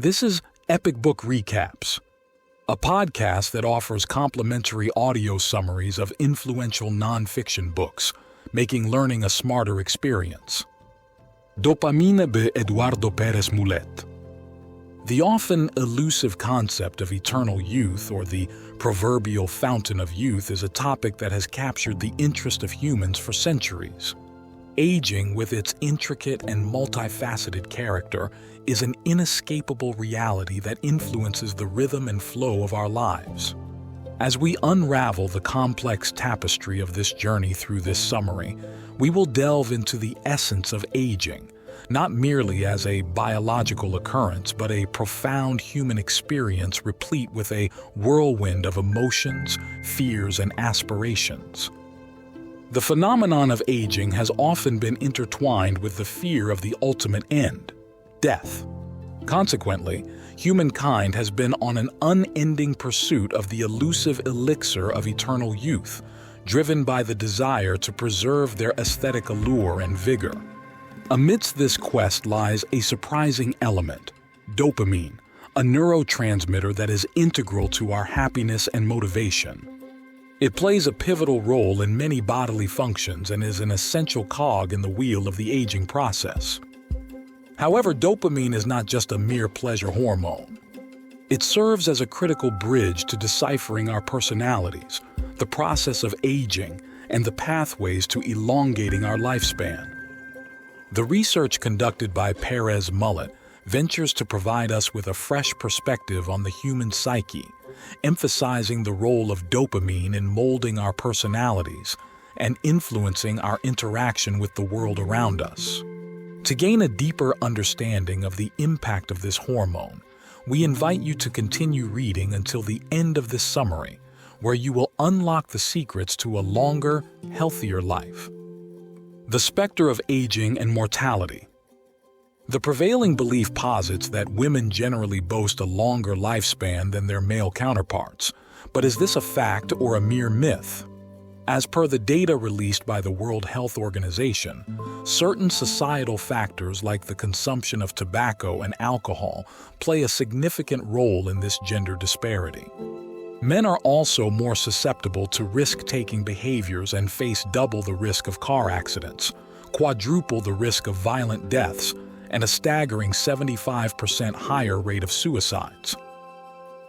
This is Epic Book Recaps, a podcast that offers complimentary audio summaries of influential nonfiction books, making learning a smarter experience. Dopamine by Eduardo Pérez Mulet. The often elusive concept of eternal youth, or the proverbial fountain of youth, is a topic that has captured the interest of humans for centuries. Aging, with its intricate and multifaceted character, is an inescapable reality that influences the rhythm and flow of our lives. As we unravel the complex tapestry of this journey through this summary, we will delve into the essence of aging, not merely as a biological occurrence, but a profound human experience replete with a whirlwind of emotions, fears, and aspirations. The phenomenon of aging has often been intertwined with the fear of the ultimate end, death. Consequently, humankind has been on an unending pursuit of the elusive elixir of eternal youth, driven by the desire to preserve their aesthetic allure and vigor. Amidst this quest lies a surprising element, dopamine, a neurotransmitter that is integral to our happiness and motivation. It plays a pivotal role in many bodily functions and is an essential cog in the wheel of the aging process. However, dopamine is not just a mere pleasure hormone. It serves as a critical bridge to deciphering our personalities, the process of aging, and the pathways to elongating our lifespan. The research conducted by Pérez Mulet ventures to provide us with a fresh perspective on the human psyche, emphasizing the role of dopamine in molding our personalities and influencing our interaction with the world around us. To gain a deeper understanding of the impact of this hormone, we invite you to continue reading until the end of this summary, where you will unlock the secrets to a longer, healthier life. The specter of aging and mortality. The prevailing belief posits that women generally boast a longer lifespan than their male counterparts, but is this a fact or a mere myth? As per the data released by the World Health Organization, certain societal factors like the consumption of tobacco and alcohol play a significant role in this gender disparity. Men are also more susceptible to risk-taking behaviors and face double the risk of car accidents, quadruple the risk of violent deaths, and a staggering 75% higher rate of suicides.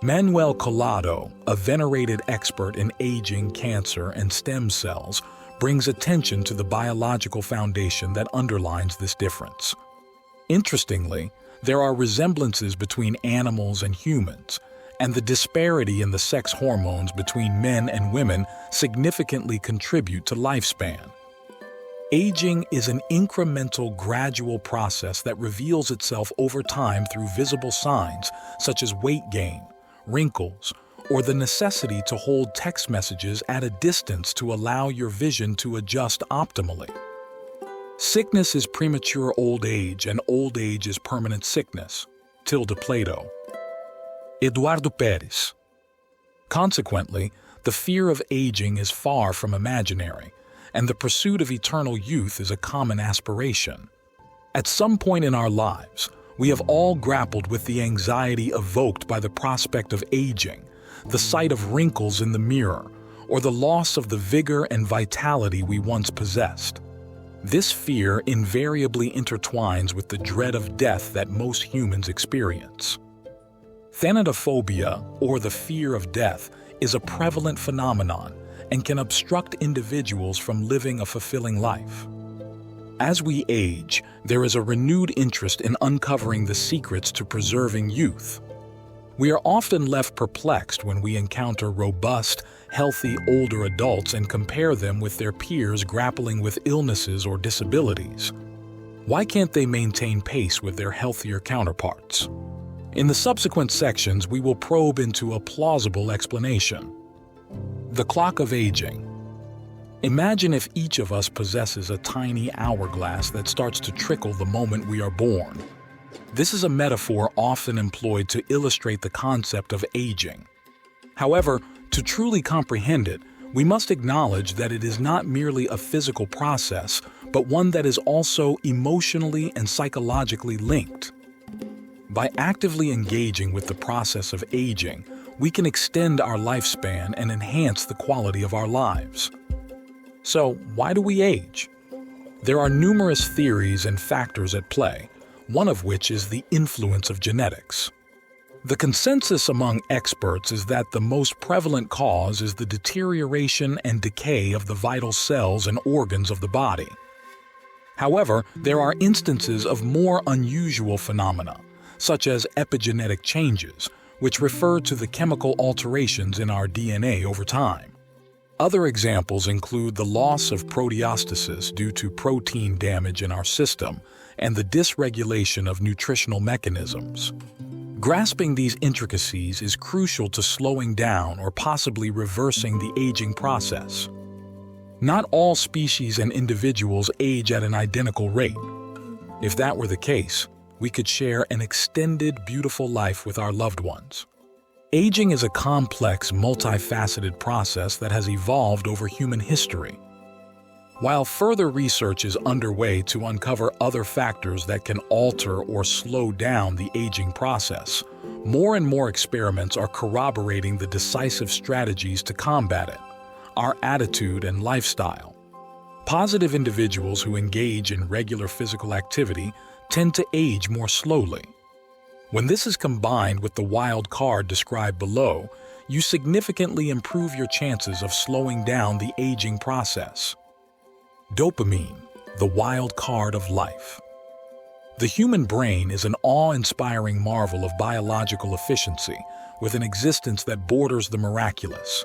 Manuel Collado, a venerated expert in aging, cancer, and stem cells, brings attention to the biological foundation that underlines this difference. Interestingly, there are resemblances between animals and humans, and the disparity in the sex hormones between men and women significantly contribute to lifespan. Aging is an incremental, gradual process that reveals itself over time through visible signs such as weight gain, wrinkles, or the necessity to hold text messages at a distance to allow your vision to adjust optimally. Sickness is premature old age, and old age is permanent sickness. Tilde Plato. Eduardo Pérez. Consequently, the fear of aging is far from imaginary, and the pursuit of eternal youth is a common aspiration. At some point in our lives, we have all grappled with the anxiety evoked by the prospect of aging, the sight of wrinkles in the mirror, or the loss of the vigor and vitality we once possessed. This fear invariably intertwines with the dread of death that most humans experience. Thanatophobia, or the fear of death, is a prevalent phenomenon and can obstruct individuals from living a fulfilling life. As we age, there is a renewed interest in uncovering the secrets to preserving youth. We are often left perplexed when we encounter robust, healthy older adults and compare them with their peers grappling with illnesses or disabilities. Why can't they maintain pace with their healthier counterparts? In the subsequent sections, we will probe into a plausible explanation. The clock of aging. Imagine if each of us possesses a tiny hourglass that starts to trickle the moment we are born. This is a metaphor often employed to illustrate the concept of aging. However, to truly comprehend it, we must acknowledge that it is not merely a physical process, but one that is also emotionally and psychologically linked. By actively engaging with the process of aging, we can extend our lifespan and enhance the quality of our lives. So, why do we age? There are numerous theories and factors at play, one of which is the influence of genetics. The consensus among experts is that the most prevalent cause is the deterioration and decay of the vital cells and organs of the body. However, there are instances of more unusual phenomena, such as epigenetic changes, which refer to the chemical alterations in our DNA over time. Other examples include the loss of proteostasis due to protein damage in our system and the dysregulation of nutritional mechanisms. Grasping these intricacies is crucial to slowing down or possibly reversing the aging process. Not all species and individuals age at an identical rate. If that were the case, we could share an extended, beautiful life with our loved ones. Aging is a complex, multifaceted process that has evolved over human history. While further research is underway to uncover other factors that can alter or slow down the aging process, more and more experiments are corroborating the decisive strategies to combat it: our attitude and lifestyle. Positive individuals who engage in regular physical activity tend to age more slowly. When this is combined with the wild card described below, you significantly improve your chances of slowing down the aging process. Dopamine, the wild card of life. The human brain is an awe-inspiring marvel of biological efficiency, with an existence that borders the miraculous.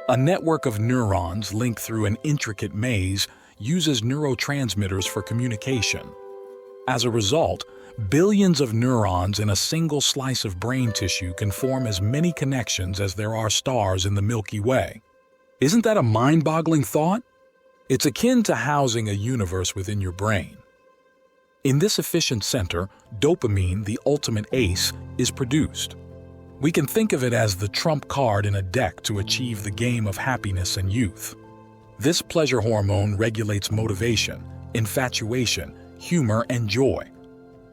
A network of neurons linked through an intricate maze uses neurotransmitters for communication. As a result, billions of neurons in a single slice of brain tissue can form as many connections as there are stars in the Milky Way. Isn't that a mind-boggling thought? It's akin to housing a universe within your brain. In this efficient center, dopamine, the ultimate ace, is produced. We can think of it as the trump card in a deck to achieve the game of happiness and youth. This pleasure hormone regulates motivation, infatuation, humor, and joy.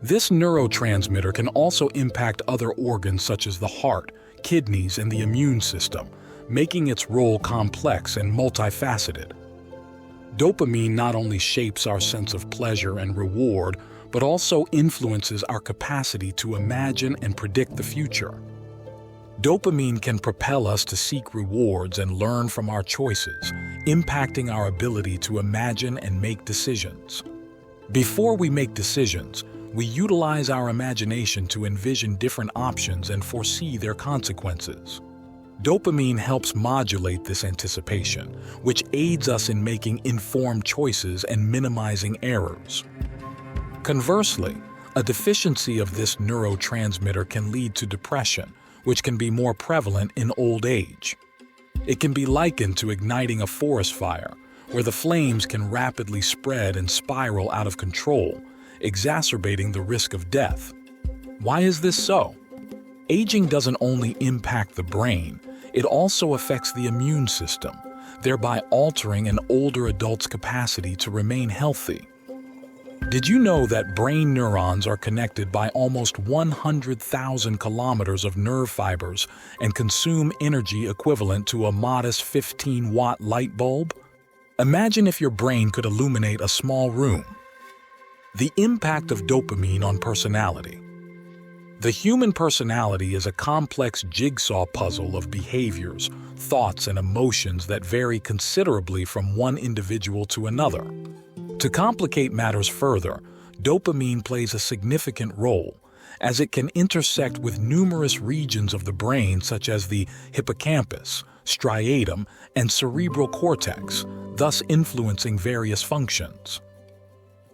This neurotransmitter can also impact other organs such as the heart, kidneys, and the immune system, making its role complex and multifaceted. Dopamine not only shapes our sense of pleasure and reward, but also influences our capacity to imagine and predict the future. Dopamine can propel us to seek rewards and learn from our choices, impacting our ability to imagine and make decisions. Before we make decisions, we utilize our imagination to envision different options and foresee their consequences. Dopamine helps modulate this anticipation, which aids us in making informed choices and minimizing errors. Conversely, a deficiency of this neurotransmitter can lead to depression, which can be more prevalent in old age. It can be likened to igniting a forest fire, where the flames can rapidly spread and spiral out of control, exacerbating the risk of death. Why is this so? Aging doesn't only impact the brain, it also affects the immune system, thereby altering an older adult's capacity to remain healthy. Did you know that brain neurons are connected by almost 100,000 kilometers of nerve fibers and consume energy equivalent to a modest 15-watt light bulb? Imagine if your brain could illuminate a small room. The impact of dopamine on personality. The human personality is a complex jigsaw puzzle of behaviors, thoughts, and emotions that vary considerably from one individual to another. To complicate matters further, dopamine plays a significant role, as it can intersect with numerous regions of the brain such as the hippocampus, striatum, and cerebral cortex, thus influencing various functions.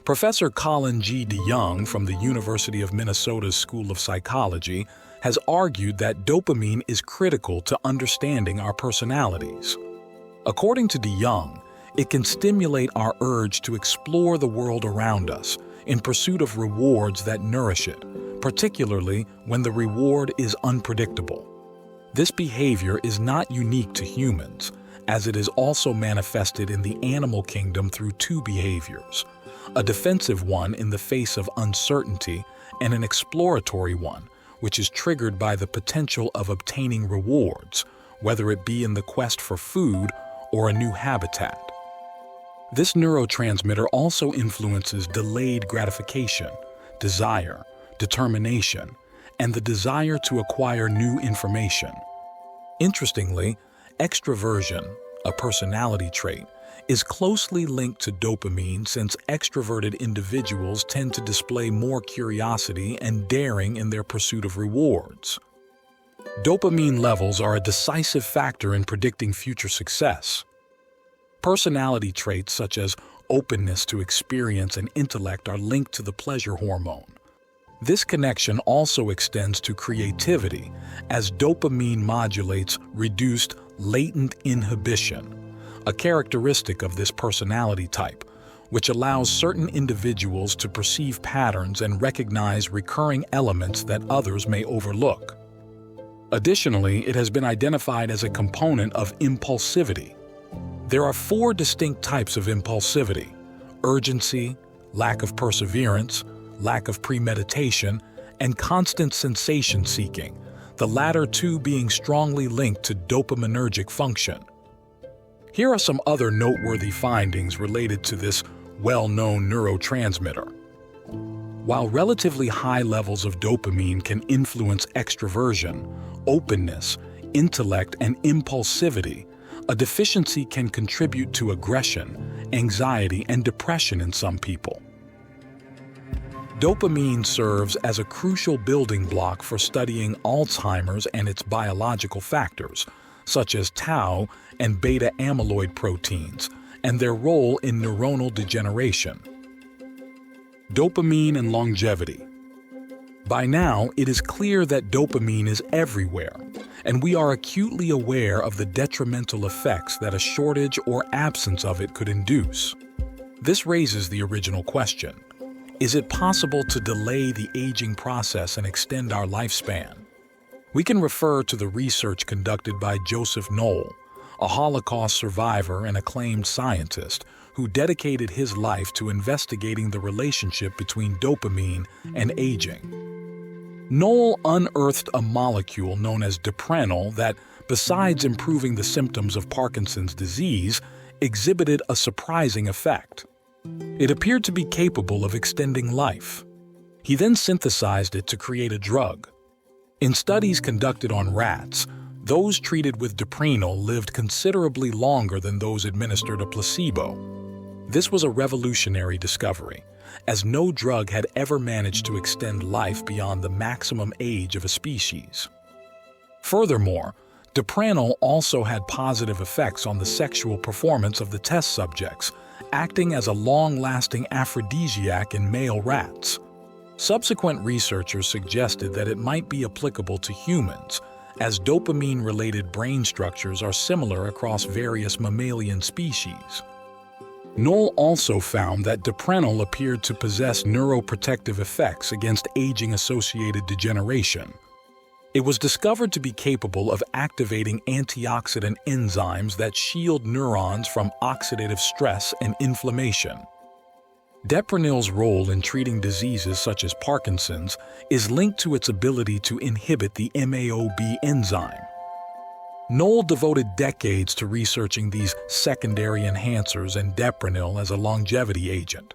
Professor Colin G. DeYoung from the University of Minnesota's School of Psychology has argued that dopamine is critical to understanding our personalities. According to DeYoung, it can stimulate our urge to explore the world around us in pursuit of rewards that nourish it, particularly when the reward is unpredictable. This behavior is not unique to humans, as it is also manifested in the animal kingdom through two behaviors: a defensive one in the face of uncertainty, and an exploratory one, which is triggered by the potential of obtaining rewards, whether it be in the quest for food or a new habitat. This neurotransmitter also influences delayed gratification, desire, determination, and the desire to acquire new information. Interestingly, extroversion, a personality trait, is closely linked to dopamine since extroverted individuals tend to display more curiosity and daring in their pursuit of rewards. Dopamine levels are a decisive factor in predicting future success. Personality traits such as openness to experience and intellect are linked to the pleasure hormone. This connection also extends to creativity, as dopamine modulates reduced latent inhibition, a characteristic of this personality type, which allows certain individuals to perceive patterns and recognize recurring elements that others may overlook. Additionally, it has been identified as a component of impulsivity. There are 4 distinct types of impulsivity: urgency, lack of perseverance, lack of premeditation, and constant sensation seeking, the latter 2 being strongly linked to dopaminergic function. Here are some other noteworthy findings related to this well-known neurotransmitter. While relatively high levels of dopamine can influence extroversion, openness, intellect, and impulsivity, a deficiency can contribute to aggression, anxiety, and depression in some people. Dopamine serves as a crucial building block for studying Alzheimer's and its biological factors, such as tau and beta amyloid proteins, and their role in neuronal degeneration. Dopamine and longevity. By now, it is clear that dopamine is everywhere, and we are acutely aware of the detrimental effects that a shortage or absence of it could induce. This raises the original question: is it possible to delay the aging process and extend our lifespan? We can refer to the research conducted by Joseph Knoll, a Holocaust survivor and acclaimed scientist who dedicated his life to investigating the relationship between dopamine and aging. Knoll unearthed a molecule known as dopranol that, besides improving the symptoms of Parkinson's disease, exhibited a surprising effect. It appeared to be capable of extending life. He then synthesized it to create a drug. In studies conducted on rats, those treated with dopranol lived considerably longer than those administered a placebo. This was a revolutionary discovery, as no drug had ever managed to extend life beyond the maximum age of a species. Furthermore, dopranol also had positive effects on the sexual performance of the test subjects, acting as a long-lasting aphrodisiac in male rats. Subsequent researchers suggested that it might be applicable to humans, as dopamine-related brain structures are similar across various mammalian species. Knoll also found that dopranol appeared to possess neuroprotective effects against aging-associated degeneration. It was discovered to be capable of activating antioxidant enzymes that shield neurons from oxidative stress and inflammation. Dopranol's role in treating diseases such as Parkinson's is linked to its ability to inhibit the MAOB enzyme. Knoll devoted decades to researching these secondary enhancers and dopranol as a longevity agent.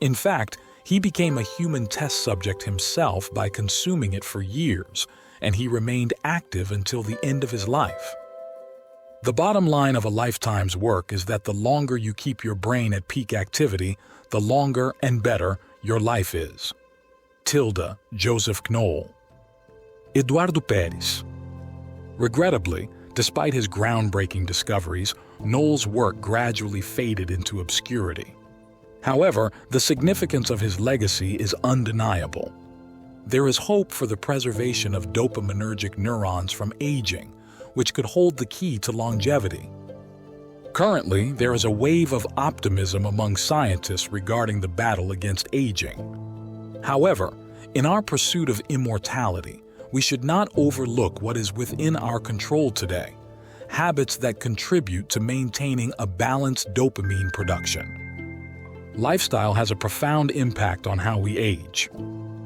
In fact, he became a human test subject himself by consuming it for years, and he remained active until the end of his life. The bottom line of a lifetime's work is that the longer you keep your brain at peak activity, the longer and better your life is. Joseph Knoll. Eduardo Pérez. Regrettably, despite his groundbreaking discoveries, Knoll's work gradually faded into obscurity. However, the significance of his legacy is undeniable. There is hope for the preservation of dopaminergic neurons from aging, which could hold the key to longevity. Currently, there is a wave of optimism among scientists regarding the battle against aging. However, in our pursuit of immortality, we should not overlook what is within our control today: habits that contribute to maintaining a balanced dopamine production. Lifestyle has a profound impact on how we age.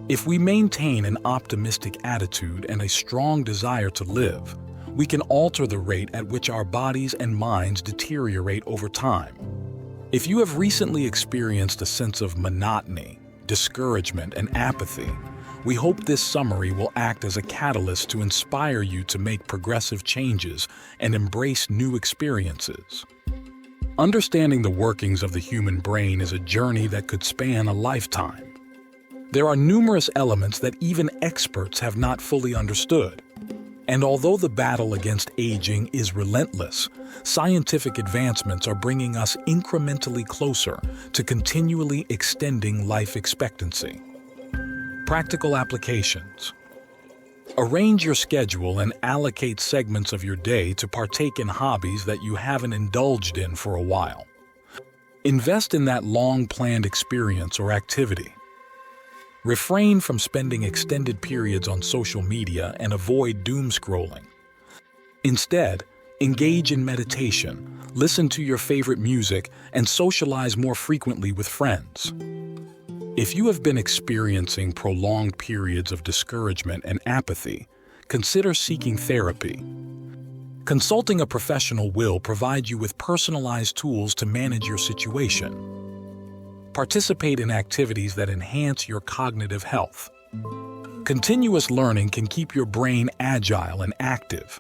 If we maintain an optimistic attitude and a strong desire to live, we can alter the rate at which our bodies and minds deteriorate over time. If you have recently experienced a sense of monotony, discouragement, and apathy, we hope this summary will act as a catalyst to inspire you to make progressive changes and embrace new experiences. Understanding the workings of the human brain is a journey that could span a lifetime. There are numerous elements that even experts have not fully understood. And although the battle against aging is relentless, scientific advancements are bringing us incrementally closer to continually extending life expectancy. Practical applications. Arrange your schedule and allocate segments of your day to partake in hobbies that you haven't indulged in for a while. Invest in that long-planned experience or activity. Refrain from spending extended periods on social media and avoid doom scrolling. Instead, engage in meditation, listen to your favorite music, and socialize more frequently with friends. If you have been experiencing prolonged periods of discouragement and apathy, consider seeking therapy. Consulting a professional will provide you with personalized tools to manage your situation. Participate in activities that enhance your cognitive health. Continuous learning can keep your brain agile and active.